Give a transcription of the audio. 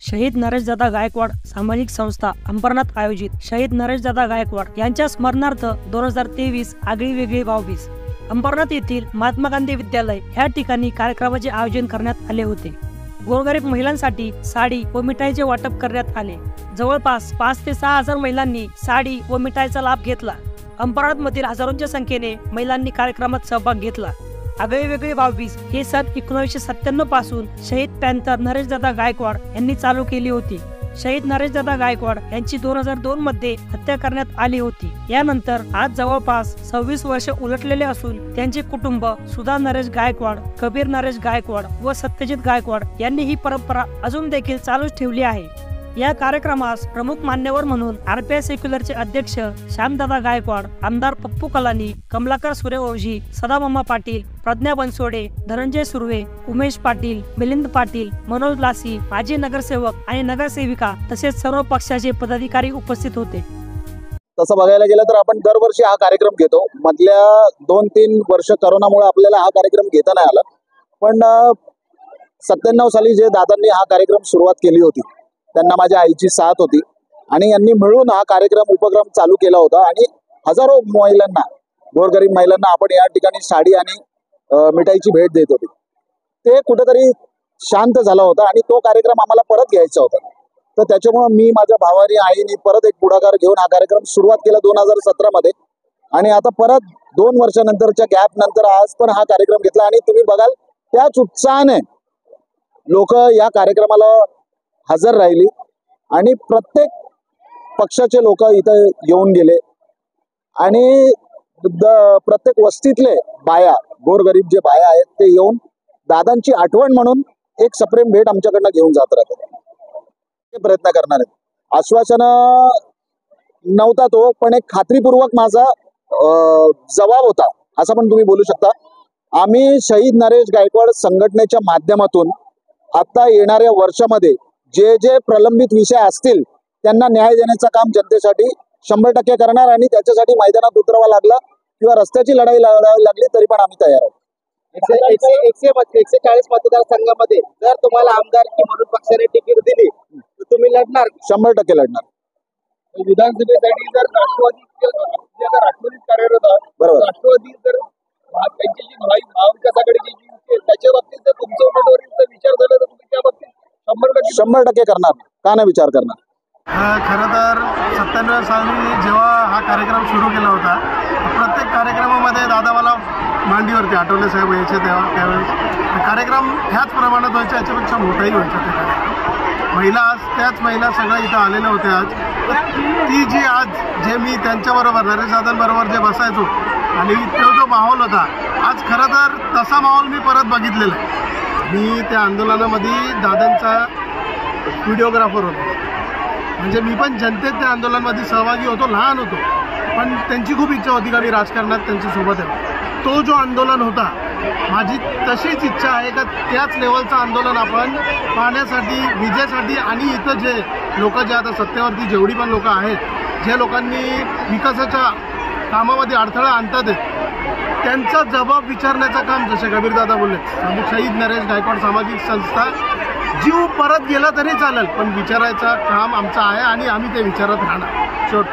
शहीद नरेशदादा गायकवाड सामाजिक संस्था अंबरनाथ आयोजित शहीद नरेशदादा गायकवाड यांच्या स्मरणार्थ 2023 आगळी वेगळी भाऊबीज अंबरनाथ येथील महात्मा गांधी विद्यालय ह्या ठिकाणी कार्यक्रमाचे आयोजन करण्यात आले होते। गोरगरीब महिलांसाठी साडी व मिठाईचे वाटप करण्यात आले। जवळपास 5 ते 6 हजार महिलांनी साडी व मिठाईचा लाभ घेतला। अंबरनाथ मधील हजारोंच्या संख्येने महिलांनी कार्यक्रमात सहभाग घेतला। आगळी वेगळी भाऊबीज हे सन 1997 पासून शहीद पॅंथर नरेशदादा गायकवाड यांनी चालू केली होती। शहीद नरेशदादा गायकवाड यांची 2002 मध्ये हत्या करण्यात आली होती। यानंतर आज जवळपास 26 वर्ष उलटलेले असून त्यांचे कुटुंब सुधा नरेश गायकवाड, कबीर नरेश गायकवाड व सत्यजित गायकवाड यांनी ही परंपरा अजून देखील चालूच ठेवली आहे। या कार्यक्रमास प्रमुख मान्यवर म्हणून आरपीआय सेक्युलरचे अध्यक्ष श्यामदादा गायकवाड, आमदार पप्पू कलानी, कमलाकर सूर्यवंशी, सदामामा पाटील, प्रज्ञा बनसोडे, धनंजय सुर्वे, उमेश पाटील, मिलिंद पाटील, मनोज लासी, माजी नगरसेवक आणि नगरसेविका तसेच सर्व पक्षाचे पदाधिकारी उपस्थित होते। तसं बघायला गेलं तर आपण दरवर्षी हा कार्यक्रम घेतो। मधल्या 2-3 वर्ष कोरोनामुळे आपल्याला हा कार्यक्रम घेता नाही आला, पण 97 साली जे दादांनी हा कार्यक्रम सुरुवात केली होती, त्यांना माझ्या आईची साथ होती आणि यांनी मिळून हा उपक्रम चालू केला होता आणि हजारो महिलांना, गोरगरीब महिलांना आपण या ठिकाणी साडी आणि मिठाईची भेट देत होते। ते कुठेतरी शांत झाला होता आणि तो कार्यक्रम आम्हाला परत घ्यायचा होता। तर त्याच्यामुळे मी, माझ्या भावानी, आईने परत एक पुढाकार घेऊन हा कार्यक्रम सुरुवात केला 2017 मध्ये आणि आता परत 2 वर्षानंतरच्या गॅप नंतर आज पण हा कार्यक्रम घेतला आणि तुम्ही बघाल त्याच उत्साहाने लोक या कार्यक्रमाला हजर राहिली आणि प्रत्येक पक्षाचे लोक इथे येऊन गेले आणि प्रत्येक वस्तीतले बाया, गोरगरीब जे बाया आहेत ते येऊन दादांची आठवण म्हणून एक सप्रेम भेट आमच्याकडनं घेऊन जात राहतात। प्रयत्न करणार आहेत। आश्वासन नव्हता तो, पण एक खात्रीपूर्वक माझा जबाब होता असं पण तुम्ही बोलू शकता। आम्ही शहीद नरेश गायकवाड संघटनेच्या माध्यमातून आता येणाऱ्या वर्षामध्ये जे जे प्रलंबित विषय असतील त्यांना न्याय देण्याचं काम जनतेसाठी 100% करणार आणि त्याच्यासाठी मैदानात उतरावं लागलं किंवा रस्त्याची लढाई लढावी लागली तरी पण आम्ही तयार आहोत। 140 मतदारसंघामध्ये जर तुम्हाला आमदारकी म्हणून पक्षाने तिकीट दिली तर तुम्ही लढणार? 100% लढणार। विधानसभेसाठी जर राष्ट्रवादी कार्यरत आहात, बरोबर, राष्ट्रवादी जर त्यांची जी महाविकास आघाडीची त्याच्या बाबतीत जर तुमच्या उमेदवारीचा विचार झाला तर तुम्ही त्या बाबतीत 100% करणार, का नाही विचार करणार। खरं तर 97 साली जेव्हा हा कार्यक्रम सुरू केला होता, प्रत्येक कार्यक्रमामध्ये दादा मला मांडीवरती आठवले साहेब यायचे त्यावेळेस कार्यक्रम ह्याच प्रमाणात व्हायचा, याच्यापेक्षा मोठाही व्हायचा ते कार्यक्रम। महिला आज त्याच महिला सगळ्या इथं आलेल्या होत्या। आज ती जी आज जे मी त्यांच्याबरोबर नरेशदादांबरोबर जे बसायचो आणि तो जो माहोल होता, आज खरं तर तसा माहोल मी परत बघितलेला आहे। मी त्या आंदोलनामध्ये दादांचा व्हिडिओग्राफर होतो, म्हणजे मी पण जनतेत त्या आंदोलनामध्ये सहभागी होतो, लहान होतो, पण त्यांची खूप इच्छा होती का मी राजकारणात त्यांच्यासोबत आहे। तो जो आंदोलन होता, माझी तशीच इच्छा आहे का त्याच लेवलचं आंदोलन आपण पाहण्यासाठी, विजेसाठी आणि इथं जे लोक जे आता सत्तेवरती जेवढी पण लोक आहेत, ज्या लोकांनी विकासाच्या कामामध्ये अडथळा आणतात त्यांचा जबाब विचारण्याचं काम, जसे कबीरदादा बोलले, शहीद नरेश गायकवाड सामाजिक संस्था जीव परत गेला तरी चालेल, पण विचारायचं काम आमचं आहे आणि आम्ही ते विचारत राहणार शेवट।